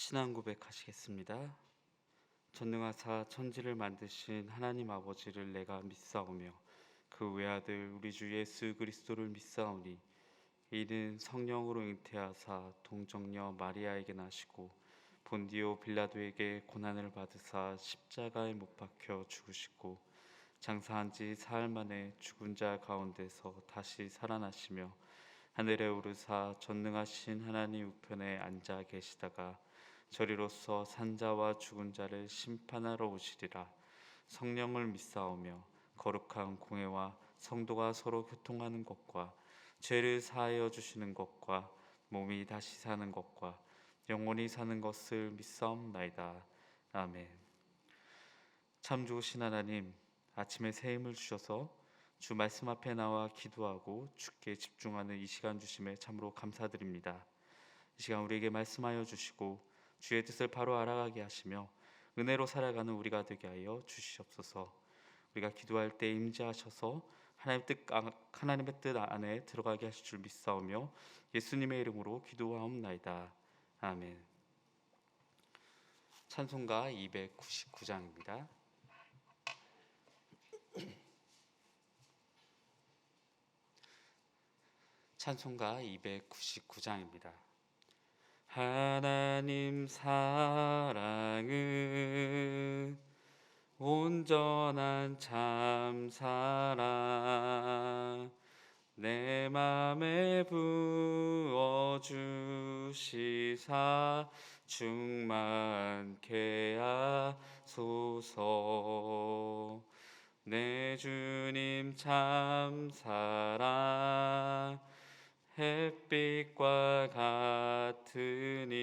신앙 고백하시겠습니다. 전능하사 천지를 만드신 하나님 아버지를 내가 믿사오며 그 외아들 우리 주 예수 그리스도를 믿사오니 이는 성령으로 잉태하사 동정녀 마리아에게 나시고 본디오 빌라도에게 고난을 받으사 십자가에 못 박혀 죽으시고 장사한 지 사흘 만에 죽은 자 가운데서 다시 살아나시며 하늘에 오르사 전능하신 하나님 우편에 앉아 계시다가 저리로서 산자와 죽은 자를 심판하러 오시리라. 성령을 믿사오며 거룩한 공회와 성도가 서로 교통하는 것과 죄를 사하여 주시는 것과 몸이 다시 사는 것과 영원히 사는 것을 믿사옵나이다. 아멘. 참 좋으신 하나님, 아침에 새 힘을 주셔서 주 말씀 앞에 나와 기도하고 주께 집중하는 이 시간 주심에 참으로 감사드립니다. 이 시간 우리에게 말씀하여 주시고 주의 뜻을 바로 알아가게 하시며 은혜로 살아가는 우리가 되게 하여 주시옵소서. 우리가 기도할 때 임재하셔서 하나님의 뜻 안에 들어가게 하실 줄 믿사오며 예수님의 이름으로 기도하옵나이다. 아멘. 찬송가 299장입니다. 찬송가 299장입니다. 하나님 사랑은 온전한 참 사랑 내 맘에 부어주시사 충만케 하소서. 내 주님 참 사랑 햇빛과 같으니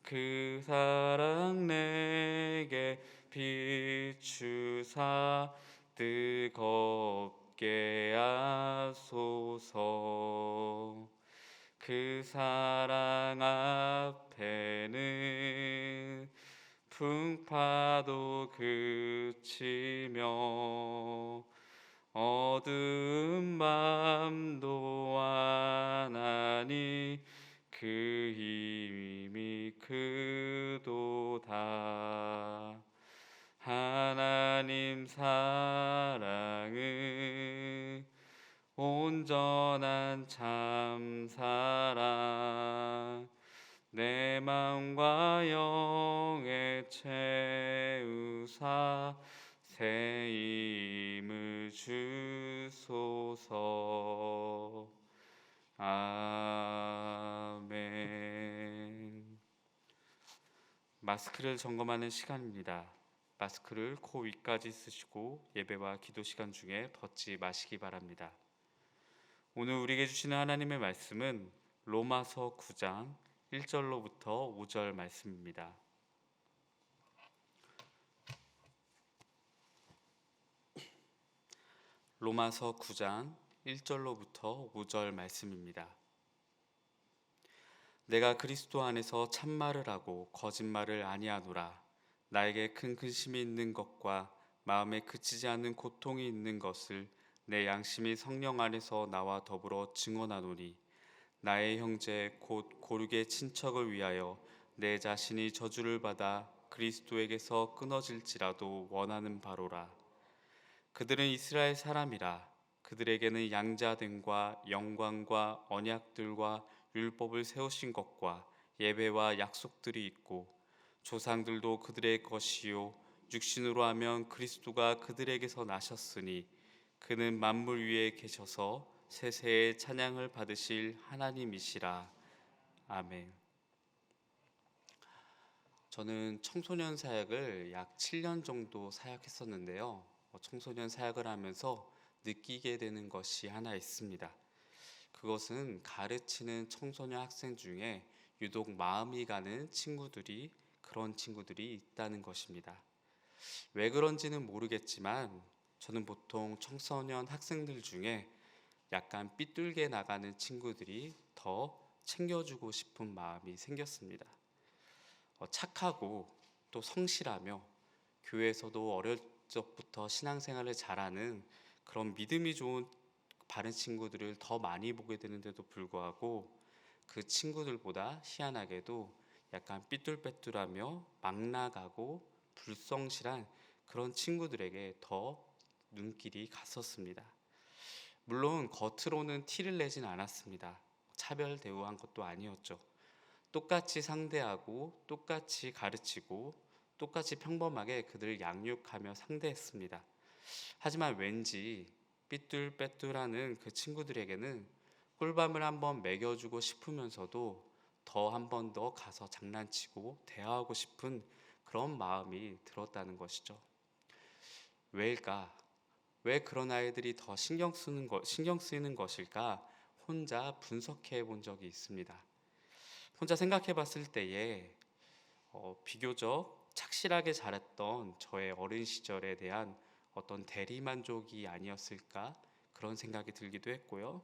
그 사랑 내게 비추사 뜨겁게 하소서. 그 사랑 앞에는 풍파도 그치며 어두운 맘도 완하니 그 힘이 크도다. 하나님 사랑은 온전한 참 사랑 내 마음과 영에 채우사 새 힘을 주소서. 아멘. 마스크를 점검하는 시간입니다. 마스크를 코 위까지 쓰시고 예배와 기도 시간 중에 벗지 마시기 바랍니다. 오늘 우리에게 주시는 하나님의 말씀은 로마서 9장 1절로부터 5절 말씀입니다. 로마서 9장 1절로부터 5절 말씀입니다. 내가 그리스도 안에서 참말을 하고 거짓말을 아니하노라. 나에게 큰 근심이 있는 것과 마음에 그치지 않는 고통이 있는 것을 내 양심이 성령 안에서 나와 더불어 증언하노니 나의 형제 곧 고륙의 친척을 위하여 내 자신이 저주를 받아 그리스도에게서 끊어질지라도 원하는 바로라. 그들은 이스라엘 사람이라. 그들에게는 양자됨과 영광과 언약들과 율법을 세우신 것과 예배와 약속들이 있고 조상들도 그들의 것이요 육신으로 하면 그리스도가 그들에게서 나셨으니 그는 만물 위에 계셔서 세세의 찬양을 받으실 하나님이시라. 아멘. 저는 청소년 사역을 약 7년 정도 사역했었는데요. 청소년 사역을 하면서 느끼게 되는 것이 하나 있습니다. 그것은 가르치는 청소년 학생 중에 유독 마음이 가는 그런 친구들이 있다는 것입니다. 왜 그런지는 모르겠지만 저는 보통 청소년 학생들 중에 약간 삐뚤게 나가는 친구들이 더 챙겨주고 싶은 마음이 생겼습니다. 착하고 또 성실하며 교회에서도 어릴 적부터 신앙생활을 잘하는 그런 믿음이 좋은 바른 친구들을 더 많이 보게 되는데도 불구하고 그 친구들보다 희한하게도 약간 삐뚤빼뚤하며 막 나가고 불성실한 그런 친구들에게 더 눈길이 갔었습니다. 물론 겉으로는 티를 내진 않았습니다. 차별 대우한 것도 아니었죠. 똑같이 상대하고 똑같이 가르치고 똑같이 평범하게 그들을 양육하며 상대했습니다. 하지만 왠지 삐뚤빼뚤하는 그 친구들에게는 꿀밤을 한번 먹여주고 싶으면서도 더 한 번 더 가서 장난치고 대화하고 싶은 그런 마음이 들었다는 것이죠. 왜일까? 왜 그런 아이들이 더 신경 쓰이는 것일까? 혼자 분석해 본 적이 있습니다. 혼자 생각해 봤을 때에 비교적 착실하게 자랐던 저의 어린 시절에 대한 어떤 대리만족이 아니었을까 그런 생각이 들기도 했고요.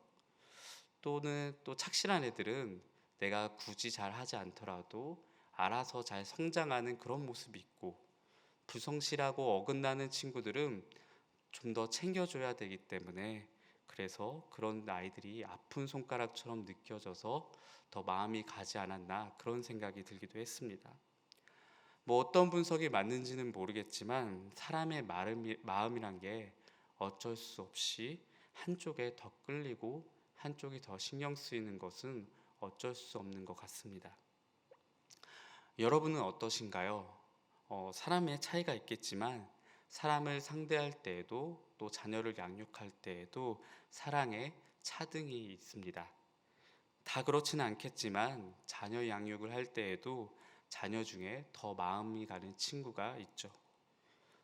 또는 또 착실한 애들은 내가 굳이 잘 하지 않더라도 알아서 잘 성장하는 그런 모습이 있고, 불성실하고 어긋나는 친구들은 좀 더 챙겨줘야 되기 때문에, 그래서 그런 아이들이 아픈 손가락처럼 느껴져서 더 마음이 가지 않았나 그런 생각이 들기도 했습니다. 뭐 어떤 분석이 맞는지는 모르겠지만 사람의 마음이란 게 어쩔 수 없이 한쪽에 더 끌리고 한쪽이 더 신경 쓰이는 것은 어쩔 수 없는 것 같습니다. 여러분은 어떠신가요? 사람의 차이가 있겠지만 사람을 상대할 때에도 또 자녀를 양육할 때에도 사랑의 차등이 있습니다. 다 그렇지는 않겠지만 자녀 양육을 할 때에도 자녀 중에 더 마음이 가는 친구가 있죠.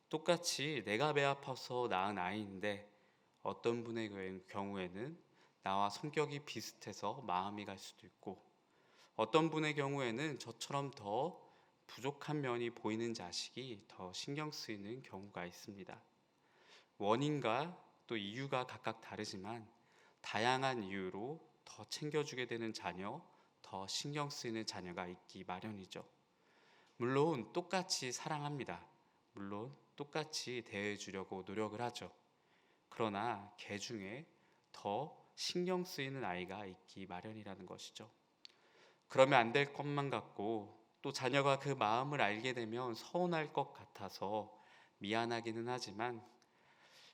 똑같이 내가 배 아파서 낳은 아이인데 어떤 분의 경우에는 나와 성격이 비슷해서 마음이 갈 수도 있고, 어떤 분의 경우에는 저처럼 더 부족한 면이 보이는 자식이 더 신경 쓰이는 경우가 있습니다. 원인과 또 이유가 각각 다르지만 다양한 이유로 더 챙겨주게 되는 자녀, 더 신경 쓰이는 자녀가 있기 마련이죠. 물론 똑같이 사랑합니다. 물론 똑같이 대해주려고 노력을 하죠. 그러나 개 중에 더 신경 쓰이는 아이가 있기 마련이라는 것이죠. 그러면 안 될 것만 같고, 또 자녀가 그 마음을 알게 되면 서운할 것 같아서 미안하기는 하지만,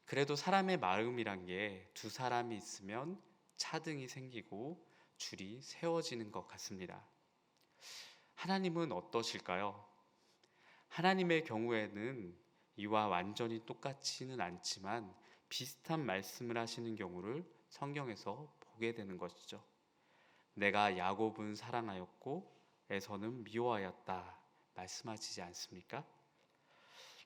그래도 사람의 마음이란 게 두 사람이 있으면 차등이 생기고 줄이 세워지는 것 같습니다. 하나님은 어떠실까요? 하나님의 경우에는 이와 완전히 똑같지는 않지만 비슷한 말씀을 하시는 경우를 성경에서 보게 되는 것이죠. 내가 야곱은 사랑하였고 에서는 미워하였다 말씀하시지 않습니까?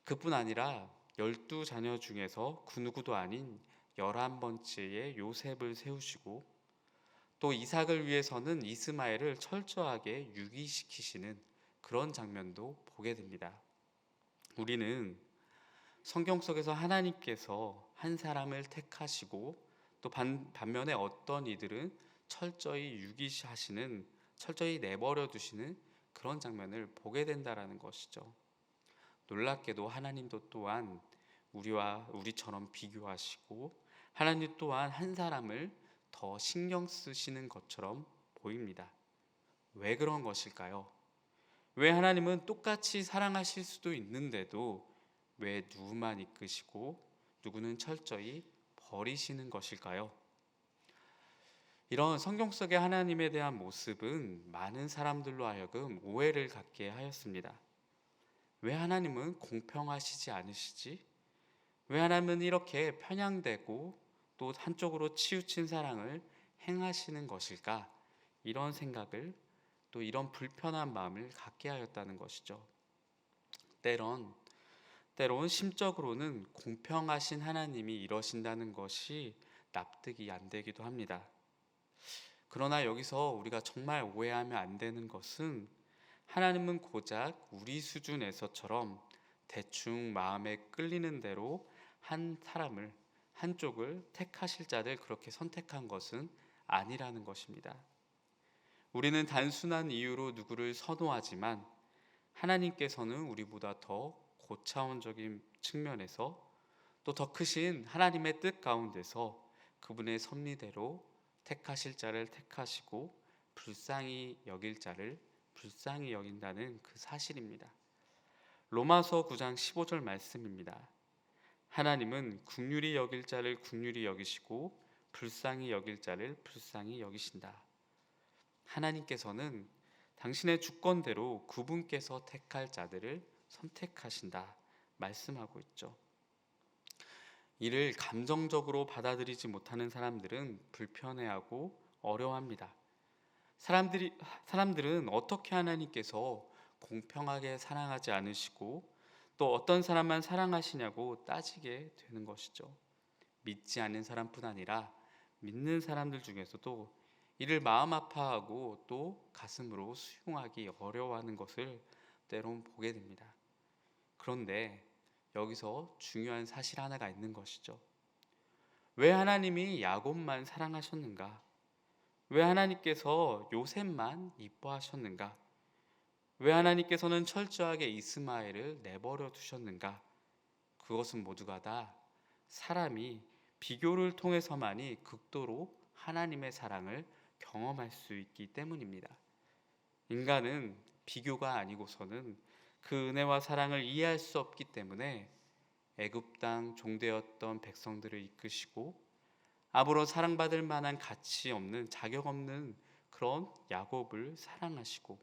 그뿐 아니라 12자녀 중에서 그 누구도 아닌 11번째의 요셉을 세우시고, 또 이삭을 위해서는 이스마엘을 철저하게 유기시키시는 그런 장면도 보게 됩니다. 우리는 성경 속에서 하나님께서 한 사람을 택하시고 또 반면에 어떤 이들은 철저히 유기하시는, 철저히 내버려 두시는 그런 장면을 보게 된다라는 것이죠. 놀랍게도 하나님도 또한 우리처럼 비교하시고 하나님 또한 한 사람을 더 신경 쓰시는 것처럼 보입니다. 왜 그런 것일까요? 왜 하나님은 똑같이 사랑하실 수도 있는데도 왜 누구만 이끄시고 누구는 철저히 버리시는 것일까요? 이런 성경 속의 하나님에 대한 모습은 많은 사람들로 하여금 오해를 갖게 하였습니다. 왜 하나님은 공평하시지 않으시지? 왜 하나님은 이렇게 편향되고 또 한쪽으로 치우친 사랑을 행하시는 것일까? 이런 생각을, 또 이런 불편한 마음을 갖게 하였다는 것이죠. 때론 심적으로는 공평하신 하나님이 이러신다는 것이 납득이 안 되기도 합니다. 그러나 여기서 우리가 정말 오해하면 안 되는 것은, 하나님은 고작 우리 수준에서처럼 대충 마음에 끌리는 대로 한 사람을, 한쪽을 택하실 자를 그렇게 선택한 것은 아니라는 것입니다. 우리는 단순한 이유로 누구를 선호하지만 하나님께서는 우리보다 더 고차원적인 측면에서 또 더 크신 하나님의 뜻 가운데서 그분의 섭리대로 택하실 자를 택하시고 불쌍히 여길 자를 불쌍히 여긴다는 그 사실입니다. 로마서 9장 15절 말씀입니다. 하나님은 긍휼히 여길 자를 긍휼히 여기시고 불쌍히 여길 자를 불쌍히 여기신다. 하나님께서는 당신의 주권대로 그분께서 택할 자들을 선택하신다 말씀하고 있죠. 이를 감정적으로 받아들이지 못하는 사람들은 불편해하고 어려워합니다. 사람들은 어떻게 하나님께서 공평하게 사랑하지 않으시고 또 어떤 사람만 사랑하시냐고 따지게 되는 것이죠. 믿지 않는 사람뿐 아니라 믿는 사람들 중에서도 이를 마음 아파하고 또 가슴으로 수용하기 어려워하는 것을 때론 보게 됩니다. 그런데 여기서 중요한 사실 하나가 있는 것이죠. 왜 하나님이 야곱만 사랑하셨는가? 왜 하나님께서 요셉만 이뻐하셨는가? 왜 하나님께서는 철저하게 이스마엘을 내버려 두셨는가? 그것은 모두가 다 사람이 비교를 통해서만이 극도로 하나님의 사랑을 경험할 수 있기 때문입니다. 인간은 비교가 아니고서는 그 은혜와 사랑을 이해할 수 없기 때문에 애굽 땅 종되었던 백성들을 이끄시고 아무런 사랑받을 만한 가치 없는 자격 없는 그런 야곱을 사랑하시고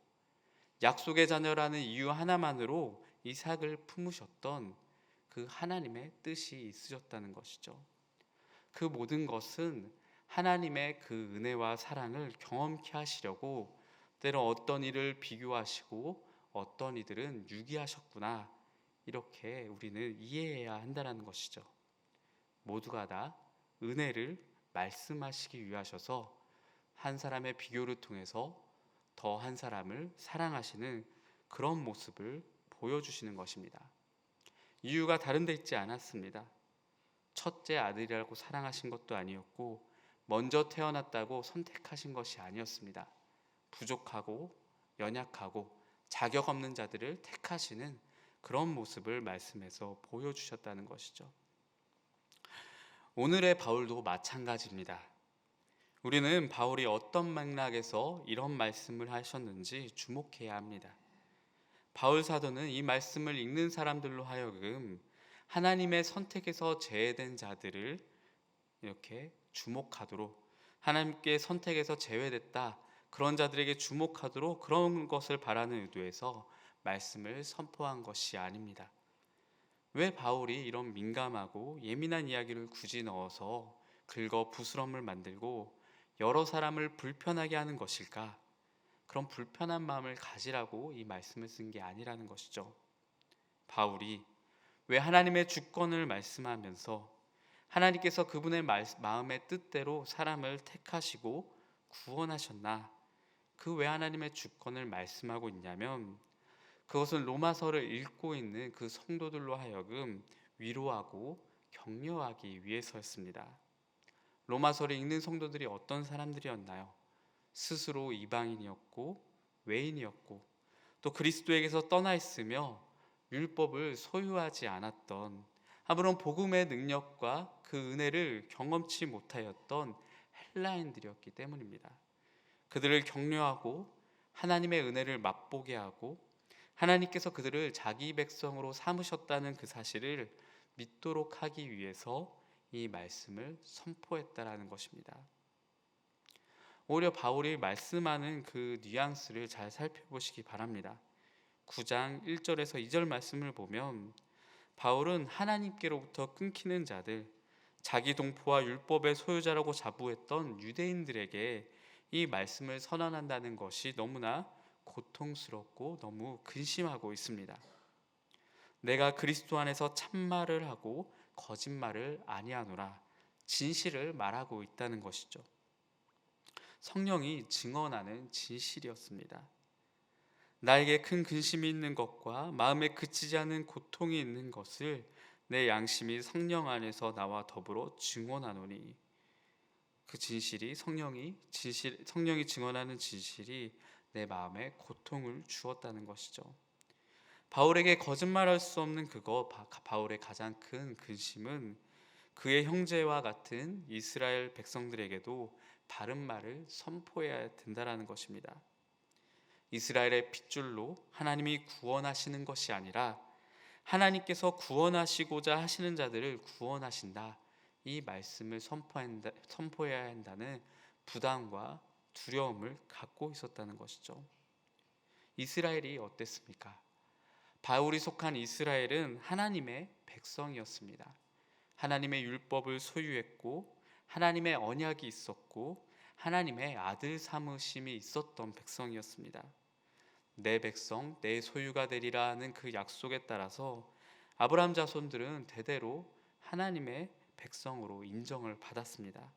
약속의 자녀라는 이유 하나만으로 이삭을 품으셨던 그 하나님의 뜻이 있으셨다는 것이죠. 그 모든 것은 하나님의 그 은혜와 사랑을 경험케 하시려고 때로 어떤 일을 비교하시고 어떤 이들은 유기하셨구나, 이렇게 우리는 이해해야 한다는 것이죠. 모두가 다 은혜를 말씀하시기 위하셔서 한 사람의 비교를 통해서 더 한 사람을 사랑하시는 그런 모습을 보여주시는 것입니다. 이유가 다른 데 있지 않았습니다. 첫째 아들이라고 사랑하신 것도 아니었고 먼저 태어났다고 선택하신 것이 아니었습니다. 부족하고 연약하고 자격 없는 자들을 택하시는 그런 모습을 말씀에서 보여주셨다는 것이죠. 오늘의 바울도 마찬가지입니다. 우리는 바울이 어떤 맥락에서 이런 말씀을 하셨는지 주목해야 합니다. 바울 사도는 이 말씀을 읽는 사람들로 하여금 하나님의 선택에서 제외된 자들을 이렇게 주목하도록, 하나님께 선택에서 제외됐다 그런 자들에게 주목하도록 그런 것을 바라는 의도에서 말씀을 선포한 것이 아닙니다. 왜 바울이 이런 민감하고 예민한 이야기를 굳이 넣어서 긁어 부스럼을 만들고 여러 사람을 불편하게 하는 것일까? 그런 불편한 마음을 가지라고 이 말씀을 쓴 게 아니라는 것이죠. 바울이 왜 하나님의 주권을 말씀하면서 하나님께서 그분의 마음의 뜻대로 사람을 택하시고 구원하셨나, 그 왜 하나님의 주권을 말씀하고 있냐면 그것은 로마서를 읽고 있는 그 성도들로 하여금 위로하고 격려하기 위해서였습니다. 로마서를 읽는 성도들이 어떤 사람들이었나요? 스스로 이방인이었고 외인이었고 또 그리스도에게서 떠나 있으며 율법을 소유하지 않았던, 아무런 복음의 능력과 그 은혜를 경험치 못하였던 헬라인들이었기 때문입니다. 그들을 격려하고 하나님의 은혜를 맛보게 하고 하나님께서 그들을 자기 백성으로 삼으셨다는 그 사실을 믿도록 하기 위해서 이 말씀을 선포했다라는 것입니다. 오히려 바울이 말씀하는 그 뉘앙스를 잘 살펴보시기 바랍니다. 9장 1절에서 2절 말씀을 보면 바울은 하나님께로부터 끊기는 자들, 자기 동포와 율법의 소유자라고 자부했던 유대인들에게 이 말씀을 선언한다는 것이 너무나 고통스럽고 너무 근심하고 있습니다. 내가 그리스도 안에서 참말을 하고 거짓말을 아니하노라, 진실을 말하고 있다는 것이죠. 성령이 증언하는 진실이었습니다. 나에게 큰 근심이 있는 것과 마음에 그치지 않는 고통이 있는 것을 내 양심이 성령 안에서 나와 더불어 증언하노니, 그 진실이 성령이 증언하는 진실이 내 마음에 고통을 주었다는 것이죠. 바울에게 거짓말할 수 없는 바울의 가장 큰 근심은 그의 형제와 같은 이스라엘 백성들에게도 바른 말을 선포해야 된다는 것입니다. 이스라엘의 핏줄로 하나님이 구원하시는 것이 아니라 하나님께서 구원하시고자 하시는 자들을 구원하신다. 이 말씀을 선포해야 한다는 부담과 두려움을 갖고 있었다는 것이죠. 이스라엘이 어땠습니까? 바울이 속한 이스라엘은 하나님의 백성이었습니다. 하나님의 율법을 소유했고 하나님의 언약이 있었고 하나님의 아들 삼으심이 있었던 백성이었습니다. 내 백성 내 소유가 되리라는 그 약속에 따라서 아브라함 자손들은 대대로 하나님의 백성으로 인정을 받았습니다.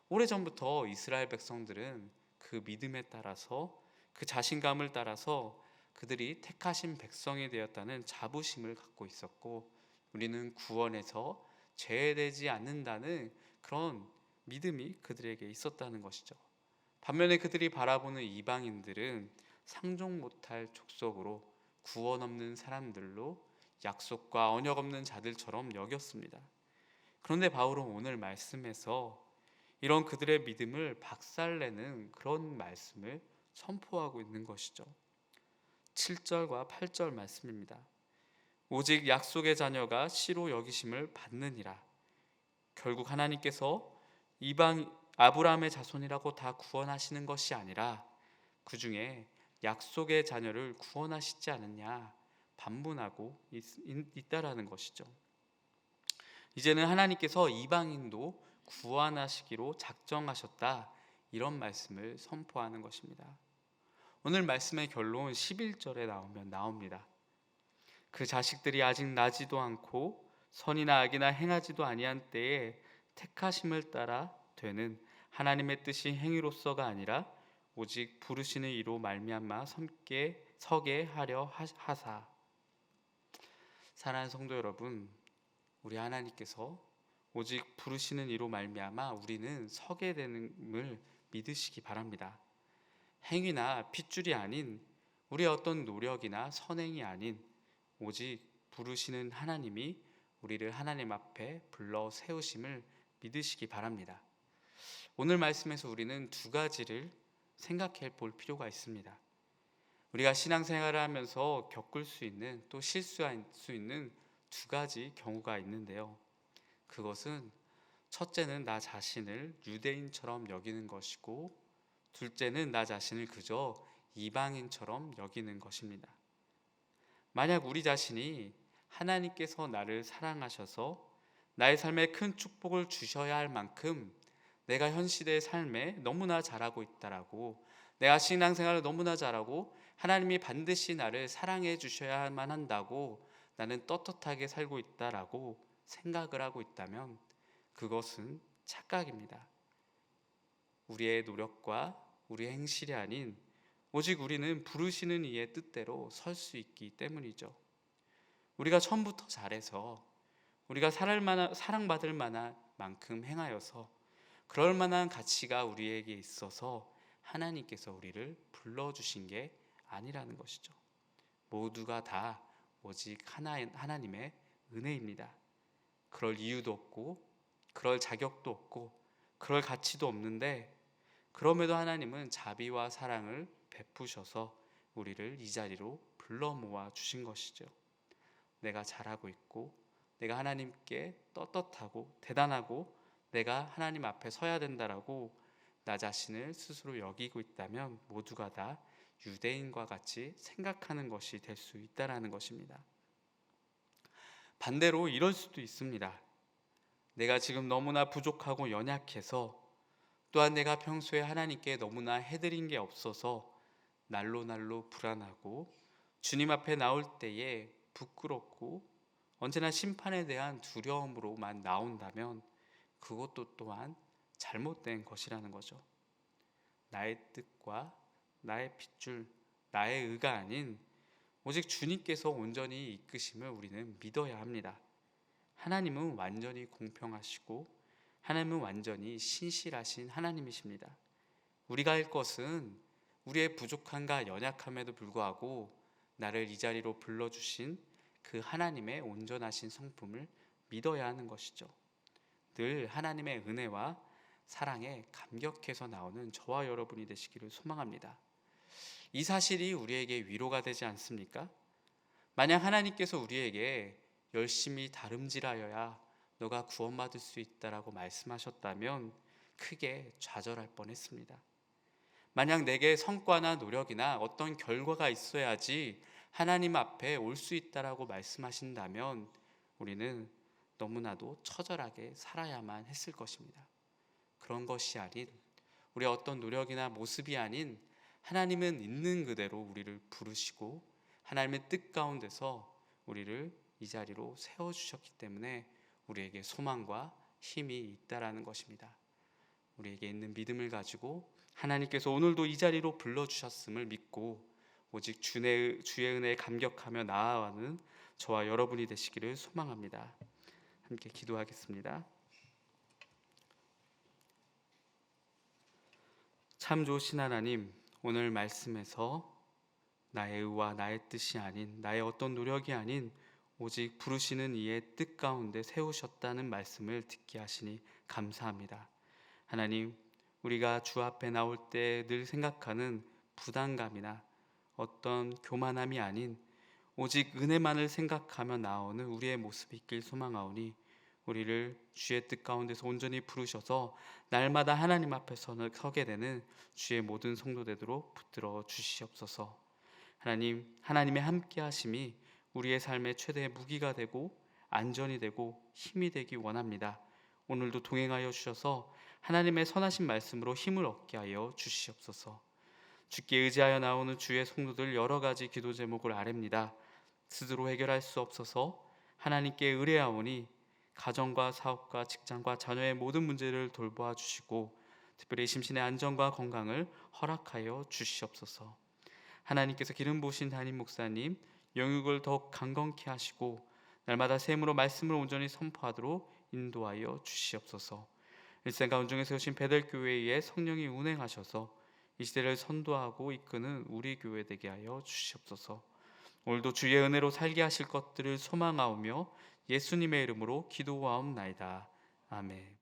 오래전부터 이스라엘 백성들은 그 믿음에 따라서 그 자신감을 따라서 그들이 택하신 백성이 되었다는 자부심을 갖고 있었고, 우리는 구원에서 제외되지 않는다는 그런 믿음이 그들에게 있었다는 것이죠. 반면에 그들이 바라보는 이방인들은 상종 못할 족속으로 구원 없는 사람들로 약속과 언약 없는 자들처럼 여겼습니다. 그런데 바울은 오늘 말씀에서 이런 그들의 믿음을 박살내는 그런 말씀을 선포하고 있는 것이죠. 7절과 8절 말씀입니다. 오직 약속의 자녀가 씨로 여기심을 받느니라. 결국 하나님께서 이방 아브라함의 자손이라고 다 구원하시는 것이 아니라 그 중에 약속의 자녀를 구원하시지 않느냐 반문하고 있다라는 것이죠. 이제는 하나님께서 이방인도 구원하시기로 작정하셨다, 이런 말씀을 선포하는 것입니다. 오늘 말씀의 결론 11절에 나옵니다. 그 자식들이 아직 나지도 않고 선이나 악이나 행하지도 아니한 때에 택하심을 따라 되는 하나님의 뜻이 행위로서가 아니라 오직 부르시는 이로 말미암아 서게 하려 하사. 사랑하는 성도 여러분, 우리 하나님께서 오직 부르시는 이로 말미암아 우리는 서게 되는을 믿으시기 바랍니다. 행위나 핏줄이 아닌 우리의 어떤 노력이나 선행이 아닌 오직 부르시는 하나님이 우리를 하나님 앞에 불러 세우심을 믿으시기 바랍니다. 오늘 말씀에서 우리는 두 가지를 생각해 볼 필요가 있습니다. 우리가 신앙생활을 하면서 겪을 수 있는, 또 실수할 수 있는 두 가지 경우가 있는데요. 그것은 첫째는 나 자신을 유대인처럼 여기는 것이고, 둘째는 나 자신을 그저 이방인처럼 여기는 것입니다. 만약 우리 자신이 하나님께서 나를 사랑하셔서 나의 삶에 큰 축복을 주셔야 할 만큼 내가 현 시대의 삶에 너무나 잘하고 있다라고, 내가 신앙생활을 너무나 잘하고 하나님이 반드시 나를 사랑해 주셔야만 한다고 나는 떳떳하게 살고 있다라고 생각을 하고 있다면 그것은 착각입니다. 우리의 노력과 우리의 행실이 아닌 오직 우리는 부르시는 이의 뜻대로 설 수 있기 때문이죠. 우리가 처음부터 잘해서 우리가 사랑받을 만한 만큼 행하여서 그럴 만한 가치가 우리에게 있어서 하나님께서 우리를 불러주신 게 아니라는 것이죠. 모두가 다 오직 하나님의 은혜입니다. 그럴 이유도 없고 그럴 자격도 없고 그럴 가치도 없는데, 그럼에도 하나님은 자비와 사랑을 베푸셔서 우리를 이 자리로 불러 모아 주신 것이죠. 내가 잘하고 있고 내가 하나님께 떳떳하고 대단하고 내가 하나님 앞에 서야 된다라고 나 자신을 스스로 여기고 있다면 모두가 다 유대인과 같이 생각하는 것이 될 수 있다라는 것입니다. 반대로 이럴 수도 있습니다. 내가 지금 너무나 부족하고 연약해서, 또한 내가 평소에 하나님께 너무나 해드린 게 없어서 날로 불안하고 주님 앞에 나올 때에 부끄럽고 언제나 심판에 대한 두려움으로만 나온다면 그것도 또한 잘못된 것이라는 거죠. 나의 뜻과 나의 핏줄, 나의 의가 아닌 오직 주님께서 온전히 이끄심을 우리는 믿어야 합니다. 하나님은 완전히 공평하시고 하나님은 완전히 신실하신 하나님이십니다. 우리가 할 것은 우리의 부족함과 연약함에도 불구하고 나를 이 자리로 불러주신 그 하나님의 온전하신 성품을 믿어야 하는 것이죠. 늘 하나님의 은혜와 사랑에 감격해서 나오는 저와 여러분이 되시기를 소망합니다. 이 사실이 우리에게 위로가 되지 않습니까? 만약 하나님께서 우리에게 열심히 다름질하여야 너가 구원받을 수 있다라고 말씀하셨다면 크게 좌절할 뻔했습니다. 만약 내게 성과나 노력이나 어떤 결과가 있어야지 하나님 앞에 올 수 있다라고 말씀하신다면 우리는 너무나도 처절하게 살아야만 했을 것입니다. 그런 것이 아닌, 우리의 어떤 노력이나 모습이 아닌, 하나님은 있는 그대로 우리를 부르시고 하나님의 뜻 가운데서 우리를 이 자리로 세워주셨기 때문에 우리에게 소망과 힘이 있다라는 것입니다. 우리에게 있는 믿음을 가지고 하나님께서 오늘도 이 자리로 불러주셨음을 믿고 오직 주의 은혜에 감격하며 나아가는 저와 여러분이 되시기를 소망합니다. 함께 기도하겠습니다. 참 좋으신 하나님, 오늘 말씀에서 나의 의와 나의 뜻이 아닌, 나의 어떤 노력이 아닌 오직 부르시는 이의 뜻 가운데 세우셨다는 말씀을 듣게 하시니 감사합니다. 하나님, 우리가 주 앞에 나올 때 늘 생각하는 부담감이나 어떤 교만함이 아닌 오직 은혜만을 생각하며 나오는 우리의 모습이 있길 소망하오니 우리를 주의 뜻 가운데서 온전히 부르셔서 날마다 하나님 앞에 서게 되는 주의 모든 성도 되도록 붙들어 주시옵소서. 하나님, 하나님의 함께 하심이 우리의 삶의 최대의 무기가 되고 안전이 되고 힘이 되기 원합니다. 오늘도 동행하여 주셔서 하나님의 선하신 말씀으로 힘을 얻게 하여 주시옵소서. 주께 의지하여 나오는 주의 성도들 여러 가지 기도 제목을 아뢰니다. 스스로 해결할 수 없어서 하나님께 의뢰하오니 가정과 사업과 직장과 자녀의 모든 문제를 돌보아 주시고 특별히 심신의 안전과 건강을 허락하여 주시옵소서. 하나님께서 기름 부으신 담임 목사님 영육을 더욱 강건케 하시고 날마다 샘으로 말씀을 온전히 선포하도록 인도하여 주시옵소서. 일생 가운중에 세우신 베델교회에 성령이 운행하셔서 이 시대를 선도하고 이끄는 우리 교회 되게 하여 주시옵소서. 오늘도 주의 은혜로 살게 하실 것들을 소망하오며 예수님의 이름으로 기도하옵나이다. 아멘.